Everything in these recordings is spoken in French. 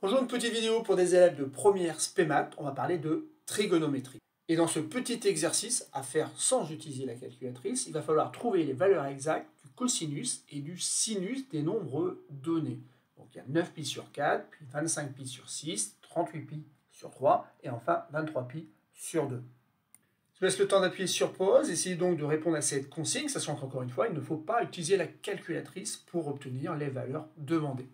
Bonjour, une petite vidéo pour des élèves de première SPEMAT. On va parler de trigonométrie. Et dans ce petit exercice à faire sans utiliser la calculatrice, il va falloir trouver les valeurs exactes du cosinus et du sinus des nombres donnés. Donc il y a 9pi sur 4, puis 25pi sur 6, 38pi sur 3 et enfin 23pi sur 2. Je vous laisse le temps d'appuyer sur pause. Essayez donc de répondre à cette consigne, sachant qu'encore une fois, il ne faut pas utiliser la calculatrice pour obtenir les valeurs demandées.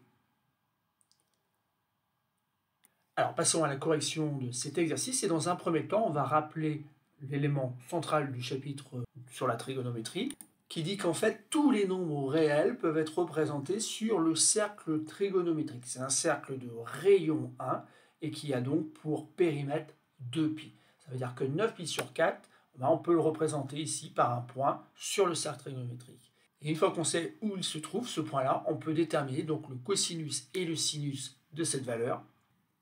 Alors passons à la correction de cet exercice et dans un premier temps, on va rappeler l'élément central du chapitre sur la trigonométrie qui dit qu'en fait tous les nombres réels peuvent être représentés sur le cercle trigonométrique. C'est un cercle de rayon 1 et qui a donc pour périmètre 2pi. Ça veut dire que 9pi sur 4, on peut le représenter ici par un point sur le cercle trigonométrique. Et une fois qu'on sait où il se trouve, ce point-là, on peut déterminer donc le cosinus et le sinus de cette valeur.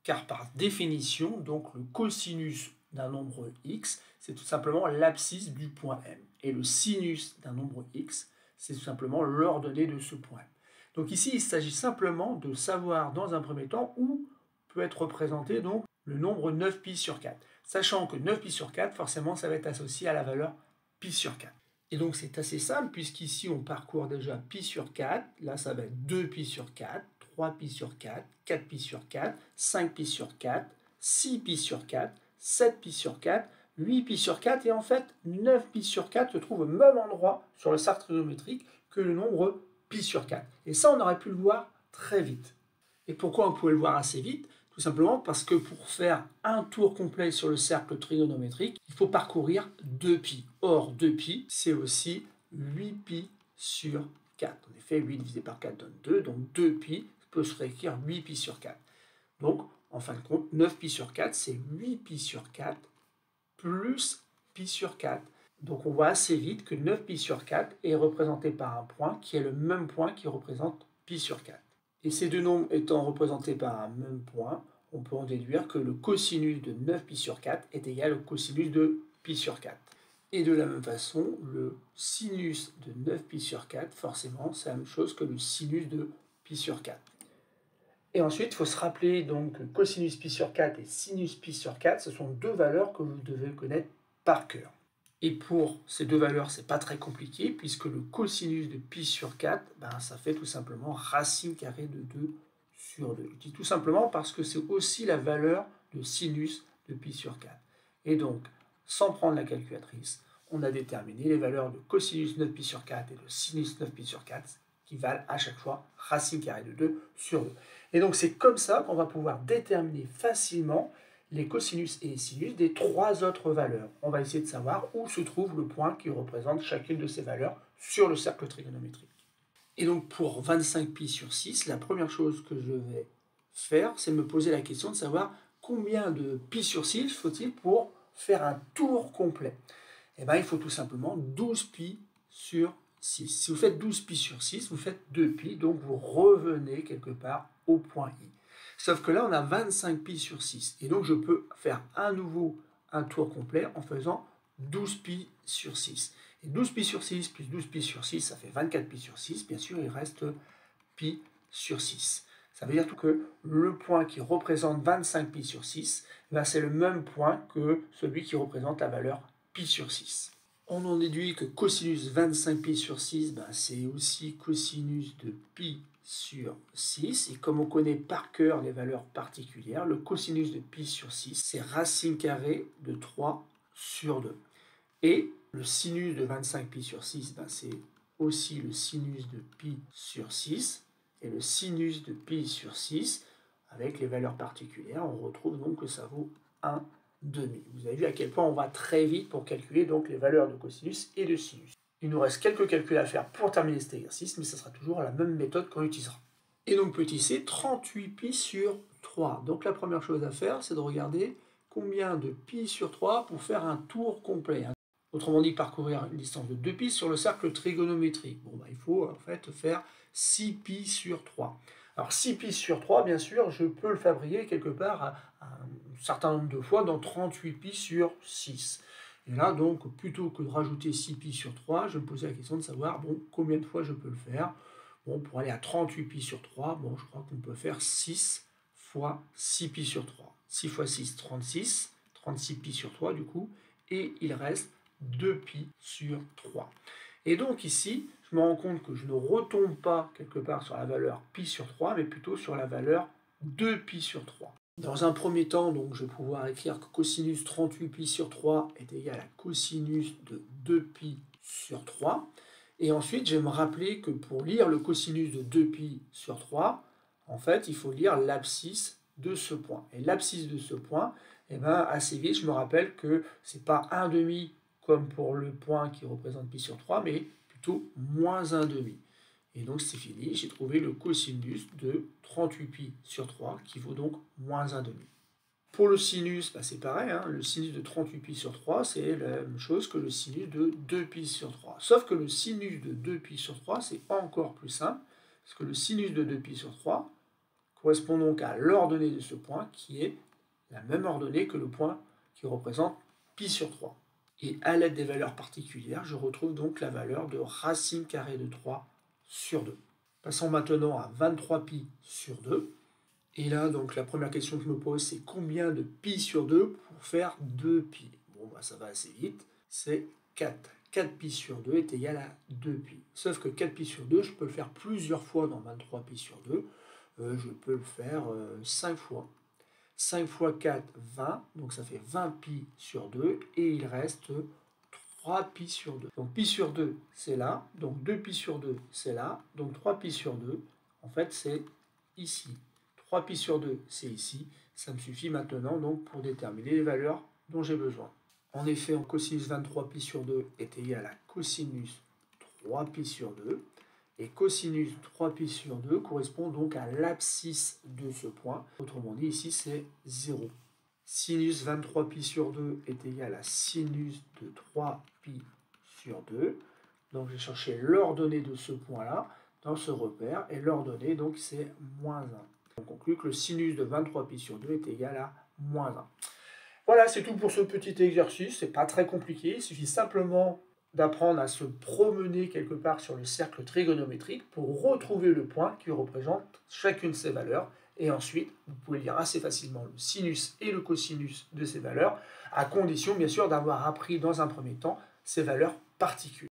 Car par définition, donc le cosinus d'un nombre x, c'est tout simplement l'abscisse du point M. Et le sinus d'un nombre x, c'est tout simplement l'ordonnée de ce point M. Donc ici, il s'agit simplement de savoir dans un premier temps où peut être représenté donc le nombre 9pi sur 4. Sachant que 9pi sur 4, forcément, ça va être associé à la valeur pi sur 4. Et donc c'est assez simple, puisqu'ici on parcourt déjà pi sur 4, là ça va être 2pi sur 4, 3pi sur 4, 4pi sur 4, 5pi sur 4, 6pi sur 4, 7pi sur 4, 8pi sur 4, et en fait 9pi sur 4 se trouve au même endroit sur le cercle trigonométrique que le nombre pi sur 4. Et ça on aurait pu le voir très vite. Et pourquoi on pouvait le voir assez vite? Tout simplement parce que pour faire un tour complet sur le cercle trigonométrique, il faut parcourir 2pi. Or, 2pi, c'est aussi 8pi sur 4. En effet, 8 divisé par 4 donne 2, donc 2pi peut se réécrire 8pi sur 4. Donc, en fin de compte, 9pi sur 4, c'est 8pi sur 4 plus pi sur 4. Donc, on voit assez vite que 9pi sur 4 est représenté par un point qui est le même point qui représente pi sur 4. Et ces deux nombres étant représentés par un même point, on peut en déduire que le cosinus de 9pi sur 4 est égal au cosinus de pi sur 4. Et de la même façon, le sinus de 9pi sur 4, forcément, c'est la même chose que le sinus de pi sur 4. Et ensuite, il faut se rappeler donc que cosinus pi sur 4 et sinus pi sur 4, ce sont deux valeurs que vous devez connaître par cœur. Et pour ces deux valeurs, c'est pas très compliqué, puisque le cosinus de pi sur 4, ça fait tout simplement racine carrée de 2 sur 2. Je dis tout simplement parce que c'est aussi la valeur de sinus de pi sur 4. Et donc, sans prendre la calculatrice, on a déterminé les valeurs de cosinus 9pi sur 4 et de sinus 9pi sur 4, qui valent à chaque fois racine carrée de 2 sur 2. Et donc, c'est comme ça qu'on va pouvoir déterminer facilement les cosinus et les sinus des trois autres valeurs. On va essayer de savoir où se trouve le point qui représente chacune de ces valeurs sur le cercle trigonométrique. Et donc pour 25pi sur 6, la première chose que je vais faire, c'est me poser la question de savoir combien de pi sur 6 faut-il pour faire un tour complet. Eh bien, il faut tout simplement 12pi sur 6. Si vous faites 12pi sur 6, vous faites 2pi, donc vous revenez quelque part au point I. Sauf que là, on a 25pi sur 6. Et donc, je peux faire à nouveau un tour complet en faisant 12pi sur 6. Et 12pi sur 6 plus 12pi sur 6, ça fait 24pi sur 6. Bien sûr, il reste pi sur 6. Ça veut dire que le point qui représente 25pi sur 6, c'est le même point que celui qui représente la valeur pi sur 6. On en déduit que cosinus 25pi sur 6, c'est aussi cosinus de pi sur 6. Et comme on connaît par cœur les valeurs particulières, le cosinus de pi sur 6, c'est racine carrée de 3 sur 2. Et le sinus de 25pi sur 6, c'est aussi le sinus de pi sur 6. Et le sinus de pi sur 6, avec les valeurs particulières, on retrouve donc que ça vaut 1 demi. Vous avez vu à quel point on va très vite pour calculer donc les valeurs de cosinus et de sinus. Il nous reste quelques calculs à faire pour terminer cet exercice, mais ce sera toujours la même méthode qu'on utilisera. Et donc petit c, 38pi sur 3. Donc la première chose à faire, c'est de regarder combien de pi sur 3 pour faire un tour complet. Autrement dit, parcourir une distance de 2pi sur le cercle trigonométrique. Il faut en fait faire 6pi sur 3. Alors 6pi sur 3, bien sûr, je peux le fabriquer quelque part un certain nombre de fois dans 38pi sur 6. Et là, donc, plutôt que de rajouter 6pi sur 3, je me posais la question de savoir combien de fois je peux le faire. Pour aller à 38pi sur 3, je crois qu'on peut faire 6 fois 6π sur 3. 6 fois 6, 36. 36π sur 3 du coup. Et il reste 2π sur 3. Et donc ici, je me rends compte que je ne retombe pas quelque part sur la valeur π sur 3, mais plutôt sur la valeur 2π sur 3. Dans un premier temps, donc, je vais pouvoir écrire que cosinus 38π sur 3 est égal à cosinus de 2π sur 3. Et ensuite, je vais me rappeler que pour lire le cosinus de 2π sur 3, en fait, il faut lire l'abscisse de ce point. Et l'abscisse de ce point, eh ben, assez vite, je me rappelle que ce n'est pas 1,5 comme pour le point qui représente π sur 3, mais plutôt moins 1,5. Et donc c'est fini, j'ai trouvé le cosinus de 38π sur 3, qui vaut donc moins 1,5. Pour le sinus, bah c'est pareil, hein, le sinus de 38π sur 3, c'est la même chose que le sinus de 2π sur 3. Sauf que le sinus de 2π sur 3, c'est encore plus simple, parce que le sinus de 2π sur 3 correspond donc à l'ordonnée de ce point, qui est la même ordonnée que le point qui représente π sur 3. Et à l'aide des valeurs particulières, je retrouve donc la valeur de racine carrée de 3 sur 2. Passons maintenant à 23π sur 2. Et là, donc, la première question que je me pose, c'est combien de π sur 2 pour faire 2π? Bon, bah, ça va assez vite, c'est 4. 4π sur 2 est égal à 2π. Sauf que 4π sur 2, je peux le faire plusieurs fois dans 23π sur 2. Je peux le faire 5 fois. 5 fois 4, 20, donc ça fait 20π sur 2, et il reste 3π sur 2. Donc π sur 2, c'est là, donc 2π sur 2, c'est là, donc 3π sur 2, en fait, c'est ici. 3π sur 2, c'est ici. Ça me suffit maintenant donc pour déterminer les valeurs dont j'ai besoin. En effet, cosinus 23π sur 2 est égal à cosinus 3π sur 2. Et cosinus 3π sur 2 correspond donc à l'abscisse de ce point. Autrement dit, ici, c'est 0. Sinus 23π sur 2 est égal à sinus de 3π sur 2. Donc, j'ai cherché l'ordonnée de ce point-là dans ce repère. Et l'ordonnée, donc, c'est moins 1. On conclut que le sinus de 23π sur 2 est égal à moins 1. Voilà, c'est tout pour ce petit exercice. C'est pas très compliqué. Il suffit simplement d'apprendre à se promener quelque part sur le cercle trigonométrique pour retrouver le point qui représente chacune de ces valeurs. Et ensuite, vous pouvez lire assez facilement le sinus et le cosinus de ces valeurs, à condition bien sûr d'avoir appris dans un premier temps ces valeurs particulières.